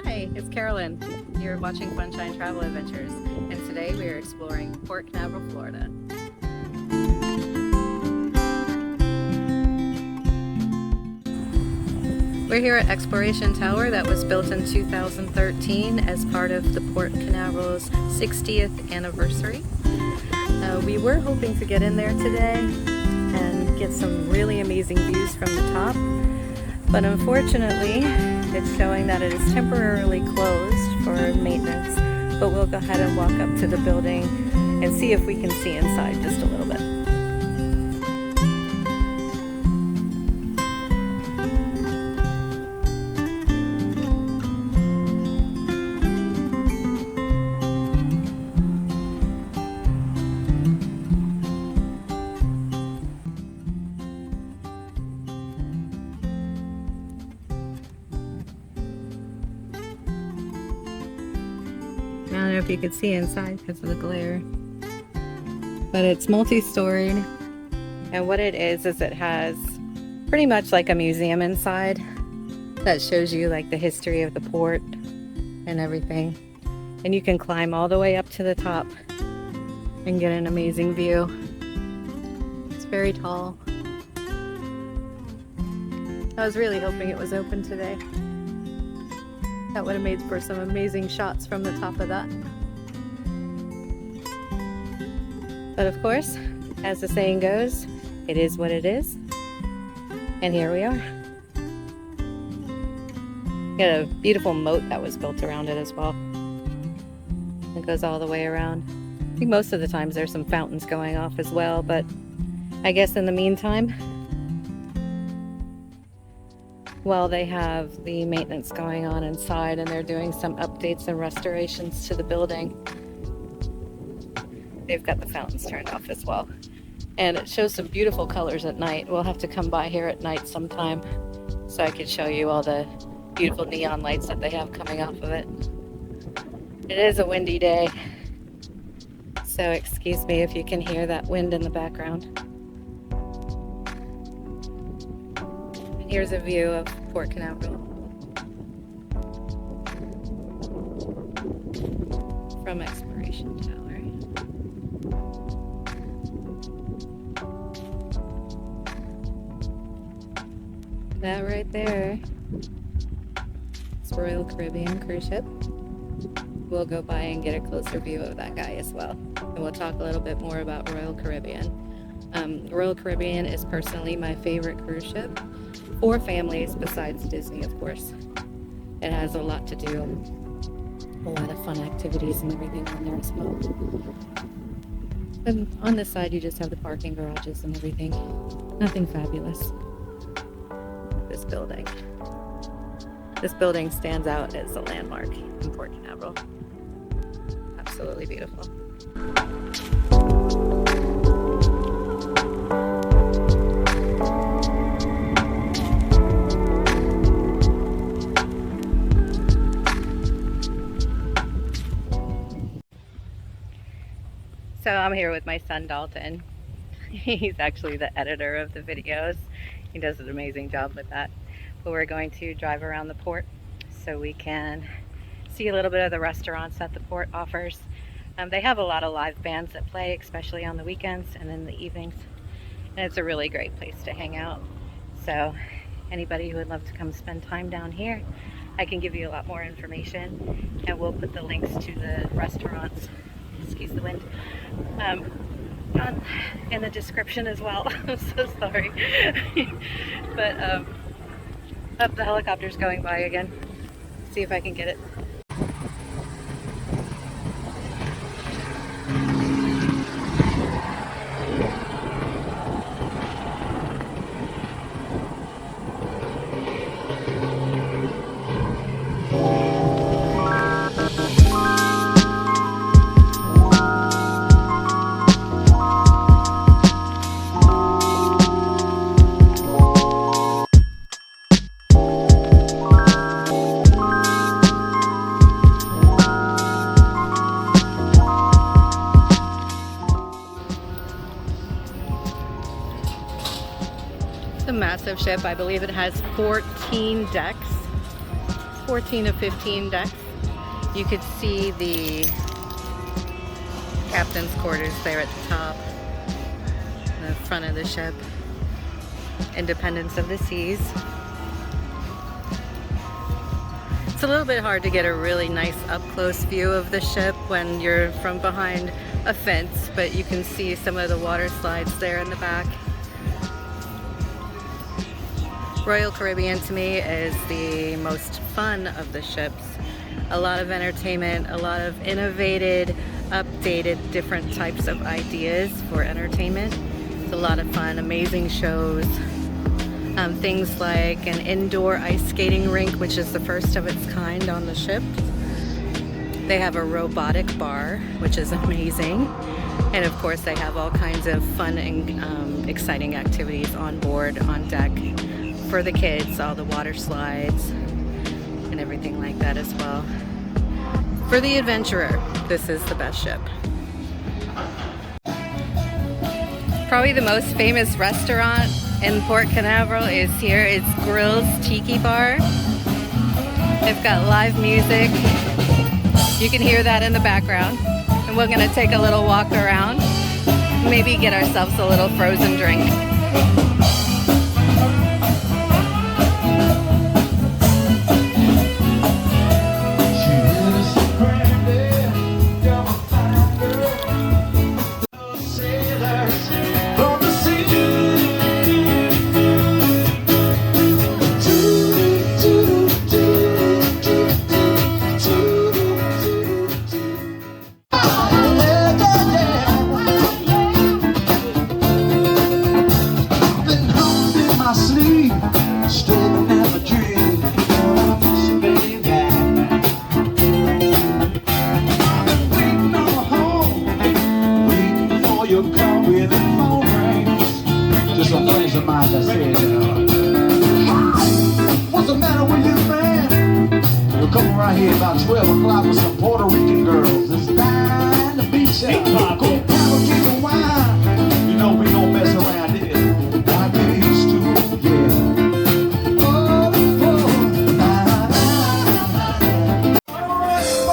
Hi, it's Carolyn. You're watching Funshine Travel Adventures, and today we are exploring Port Canaveral, Florida. We're here at Exploration Tower that was built in 2013 as part of the Port Canaveral's 60th anniversary. We were hoping to get in there today and get some really amazing views from the top, but unfortunately it's showing that it is temporarily closed for maintenance, but we'll go ahead and walk up to the building and see if we can see inside just a little bit. I don't know if you could see inside because of the glare, but it's multi-storied, and what it is it has pretty much like a museum inside that shows you like the history of the port and everything, and you can climb all the way up to the top and get an amazing view. It's very tall. I was really hoping it was open today. That would have made for some amazing shots from the top of that. But of course, as the saying goes, it is what it is. And here we are. Got a beautiful moat that was built around it as well. It goes all the way around. I think most of the times there's some fountains going off as well, but I guess in the meantime, while they have the maintenance going on inside and they're doing some updates and restorations to the building, they've got the fountains turned off as well. And it shows some beautiful colors at night. We'll have to come by here at night sometime so I can show you all the beautiful neon lights that they have coming off of it. It is a windy day, so excuse me if you can hear that wind in the background. Here's a view of Port Canaveral from Exploration Tower. That right there is Royal Caribbean cruise ship. We'll go by and get a closer view of that guy as well. And we'll talk a little bit more about Royal Caribbean. Royal Caribbean is personally my favorite cruise ship. For families besides Disney, of course. It has a lot to do, a lot of fun activities and everything on there as well. And on this side you just have the parking garages and everything. Nothing fabulous. This building. This building stands out as a landmark in Port Canaveral. Absolutely beautiful. So I'm here with my son Daltin. He's actually the editor of the videos. He does an amazing job with that. But we're going to drive around the port so we can see a little bit of the restaurants that the port offers. They have a lot of live bands that play, especially on the weekends and in the evenings. And it's a really great place to hang out. So anybody who would love to come spend time down here, I can give you a lot more information, and we'll put the links to the restaurants, excuse the wind, in the description as well. I'm so sorry. But the helicopter's going by again. See if I can get it. a massive ship. I believe it has 14 decks. 14 to 15 decks. You could see the captain's quarters there at the top, the front of the ship. Independence of the Seas. It's a little bit hard to get a really nice up-close view of the ship when you're from behind a fence, but you can see some of the water slides there in the back. Royal Caribbean to me is the most fun of the ships. A lot of entertainment, a lot of innovated, updated, different types of ideas for entertainment. It's a lot of fun, amazing shows. Things like an indoor ice skating rink, which is the first of its kind on the ship. They have a robotic bar, which is amazing. And of course they have all kinds of fun and exciting activities on board, on deck for the kids, all the water slides and everything like that as well. For the adventurer, this is the best ship. Probably the most famous restaurant in Port Canaveral is here. It's Grill's Tiki Bar. They've got live music. You can hear that in the background. And we're gonna take a little walk around. Maybe get ourselves a little frozen drink. What's the matter with you, man? You're coming right here about 12 o'clock with some Puerto Rican girls. It's time to beat ya. Go have a drink of wine. You know we don't mess around here. Like we used to, yeah.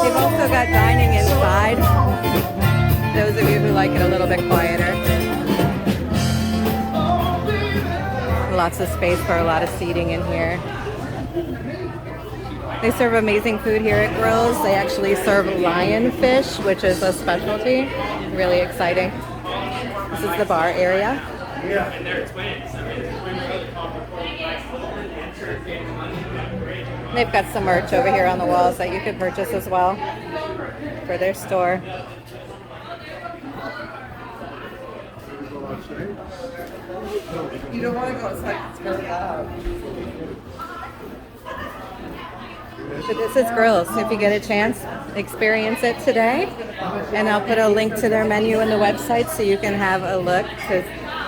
They've also got dining inside. Those of you who like it a little bit quieter. Lots of space for a lot of seating in here. They serve amazing food here at Grills. They actually serve lionfish, which is a specialty. Really exciting. This is the bar area. And they're twins. They've got some merch over here on the walls that you can purchase as well for their store. You don't want to go outside, it's very loud. But this is Grills. If you get a chance, experience it today. And I'll put a link to their menu in the website so you can have a look to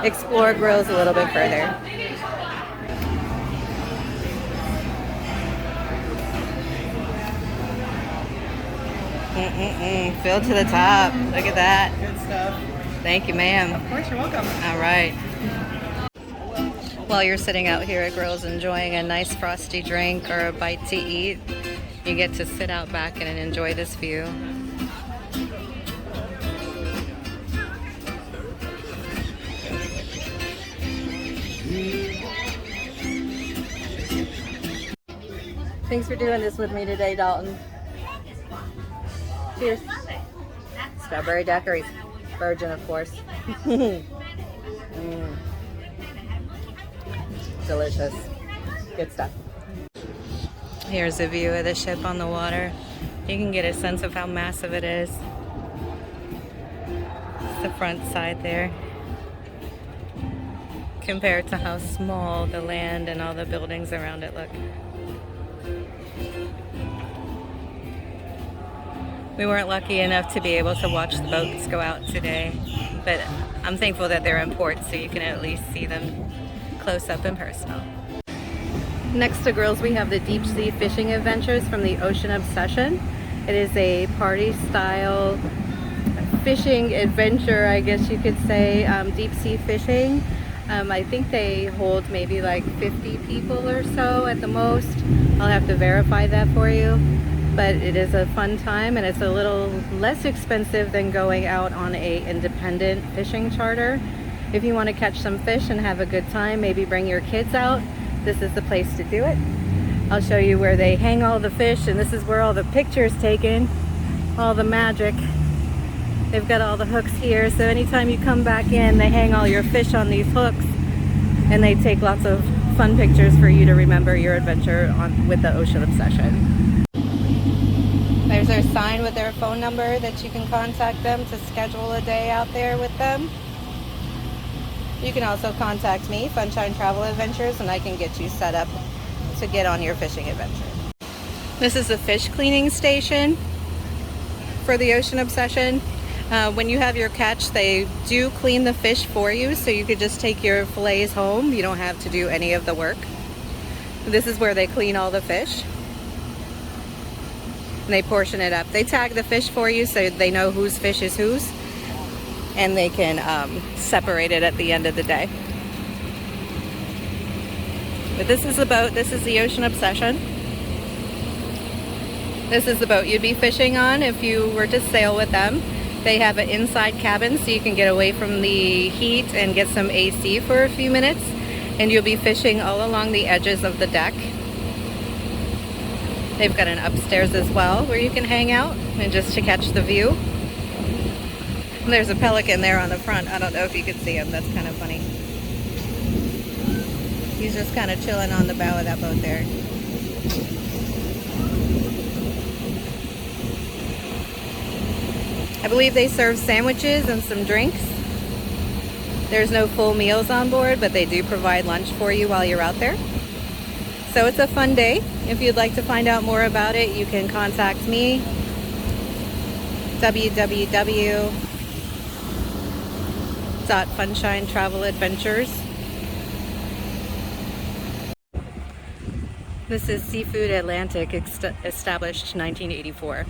explore Grills a little bit further. Filled to the top. Look at that. Good stuff. Thank you, ma'am. Of course, you're welcome. All right. While you're sitting out here at Grills enjoying a nice frosty drink or a bite to eat, you get to sit out back and enjoy this view. Thanks for doing this with me today, Dalton. Cheers. Strawberry daiquiris. Virgin, of course. Delicious. Good stuff. Here's a view of the ship on the water. You can get a sense of how massive it is. It's the front side there. Compared to how small the land and all the buildings around it look. We weren't lucky enough to be able to watch the boats go out today, but I'm thankful that they're in port so you can at least see them close up and personal. Next to Grills, we have the deep sea fishing adventures from the Ocean Obsession. It is a party style fishing adventure, I guess you could say, deep sea fishing. I think they hold maybe like 50 people or so at the most. I'll have to verify that for you, but it is a fun time and it's a little less expensive than going out on a independent fishing charter. If you want to catch some fish and have a good time, maybe bring your kids out, this is the place to do it. I'll show you where they hang all the fish, and this is where all the pictures taken, all the magic. They've got all the hooks here, so anytime you come back in, they hang all your fish on these hooks, and they take lots of fun pictures for you to remember your adventure with the Ocean Obsession. There's their sign with their phone number that you can contact them to schedule a day out there with them. You can also contact me, Sunshine Travel Adventures, and I can get you set up to get on your fishing adventure. This is the fish cleaning station for the Ocean Obsession. When you have your catch, they do clean the fish for you, so you could just take your fillets home. You don't have to do any of the work. This is where they clean all the fish. And they portion it up. They tag the fish for you so they know whose fish is whose. And they can separate it at the end of the day. But this is the boat. This is the Ocean Obsession. This is the boat you'd be fishing on if you were to sail with them. They have an inside cabin so you can get away from the heat and get some AC for a few minutes. And you'll be fishing all along the edges of the deck. They've got an upstairs as well where you can hang out and just to catch the view. And there's a pelican there on the front. I don't know if you can see him. That's kind of funny. He's just kind of chilling on the bow of that boat there. I believe they serve sandwiches and some drinks. There's no full meals on board, but they do provide lunch for you while you're out there. So it's a fun day. If you'd like to find out more about it, you can contact me. www.funshinetraveladventures. This is Seafood Atlantic, established 1984.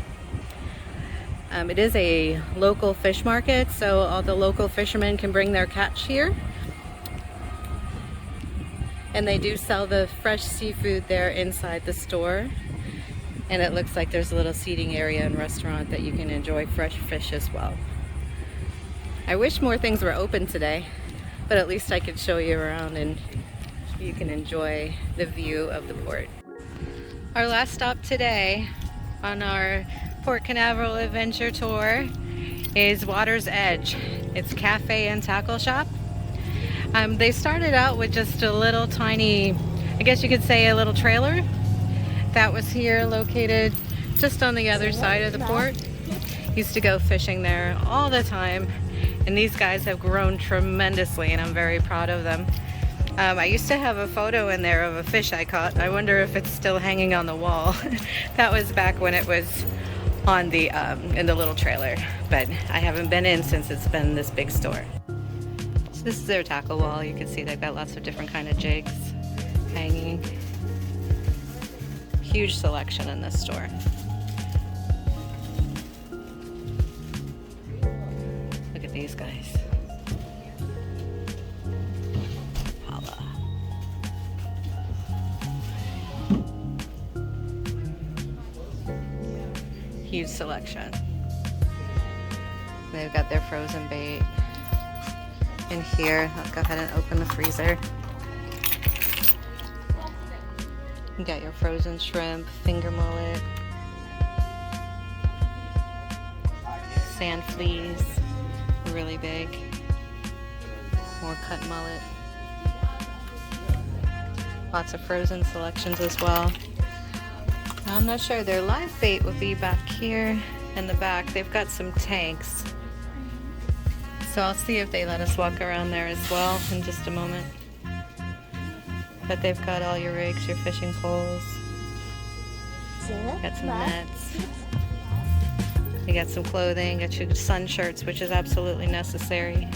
It is a local fish market, so all the local fishermen can bring their catch here. And they do sell the fresh seafood there inside the store. And it looks like there's a little seating area and restaurant that you can enjoy fresh fish as well. I wish more things were open today, but at least I could show you around and you can enjoy the view of the port. Our last stop today on our Port Canaveral adventure tour is Water's Edge. It's cafe and tackle shop. They started out with just a little tiny, I guess you could say a little trailer that was here located just on the other side of the port. Used to go fishing there all the time, and these guys have grown tremendously and I'm very proud of them. I used to have a photo in there of a fish I caught. I wonder if it's still hanging on the wall. That was back when it was on the in the little trailer, but I haven't been in since it's been this big store. So this is their tackle wall. You can see they've got lots of different kind of jigs hanging. Huge selection in this store. Look at these guys. Holla. Huge selection. They've got their frozen bait in here. I'll go ahead and open the freezer. You got your frozen shrimp, finger mullet, sand fleas, really big, more cut mullet. Lots of frozen selections as well. I'm not sure, their live bait would be back here in the back. They've got some tanks. So I'll see if they let us walk around there as well in just a moment. But they've got all your rigs, your fishing poles. Got some nets. You got some clothing, got your sun shirts, which is absolutely necessary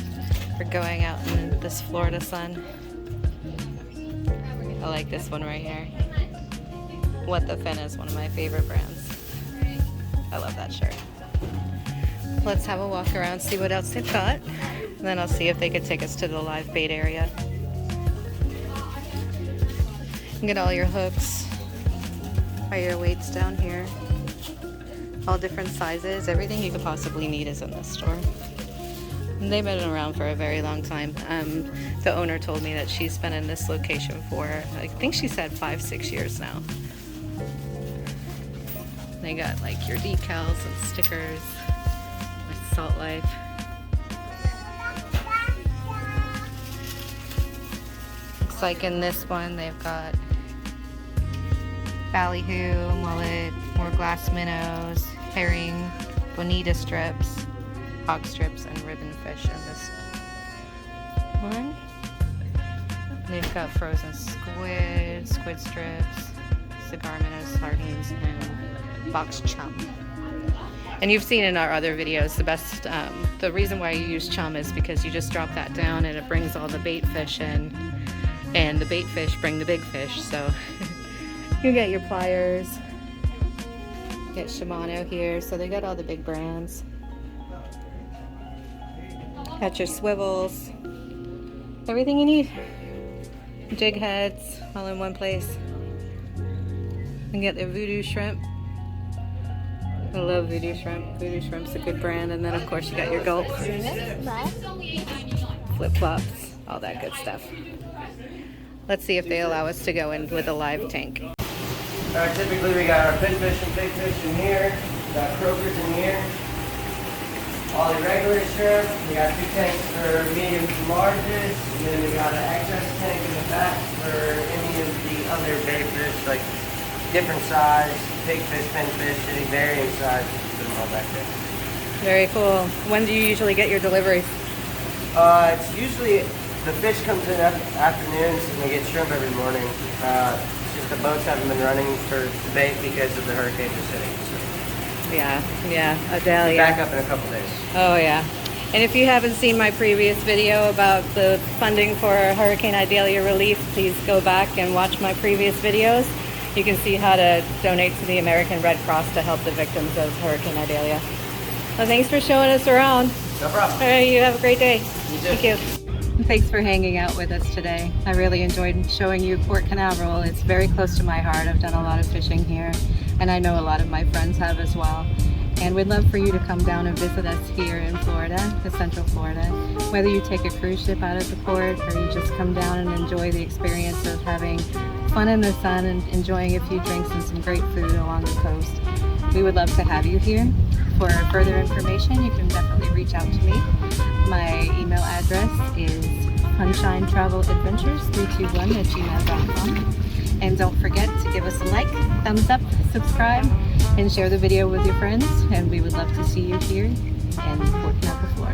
for going out in this Florida sun. I like this one right here. What the Fin is one of my favorite brands. I love that shirt. Let's have a walk around, see what else they've got. And then I'll see if they could take us to the live bait area. You get all your hooks, are your weights down here. All different sizes. Everything you could possibly need is in this store. And they've been around for a very long time. The owner told me that she's been in this location for, I think she said 5-6 years now. They got like your decals and stickers with Salt Life. Looks like in this one they've got ballyhoo, mullet, more glass minnows, herring, bonita strips, hog strips, and ribbon fish in this one. They've got frozen squid, squid strips, cigar minnows, sardines, and box chum. And you've seen in our other videos, the reason why you use chum is because you just drop that down and it brings all the bait fish in, and the bait fish bring the big fish. So you get your pliers, get Shimano here, so they got all the big brands. Got your swivels, everything you need. Jig heads, all in one place. And get their voodoo shrimp. I love voodoo shrimp. Voodoo shrimp's a good brand. And then of course you got your gulp, flip flops, all that good stuff. Let's see if they allow us to go in with a live tank. Alright, typically we got our pinfish and big fish in here. We got croakers in here. All the regular shrimp. We got 2 tanks for medium to larges. And then we got an excess tank in the back for any of the other bait fish, like different size, big fish, pinfish, any varying size. Put them all back there. Very cool. When do you usually get your deliveries? It's usually, the fish comes in afternoons and we get shrimp every morning. It's just the boats haven't been running for the bait because of the hurricane hitting. So. Yeah, Adalia. Back up in a couple days. Oh yeah. And if you haven't seen my previous video about the funding for Hurricane Idalia relief, please go back and watch my previous videos. You can see how to donate to the American Red Cross to help the victims of Hurricane Idalia. Well, thanks for showing us around. No problem. All right, you have a great day. You too. Thank you. And thanks for hanging out with us today. I really enjoyed showing you Port Canaveral. It's very close to my heart. I've done a lot of fishing here, and I know a lot of my friends have as well. And we'd love for you to come down and visit us here in Florida, the Central Florida. Whether you take a cruise ship out of the port or you just come down and enjoy the experience of having fun in the sun and enjoying a few drinks and some great food along the coast. We would love to have you here. For further information, you can definitely reach out to me. My email address is sunshinetraveladventures321@gmail.com. And don't forget to give us a like, thumbs up, subscribe, and share the video with your friends. And we would love to see you here in Port Canaveral, Florida.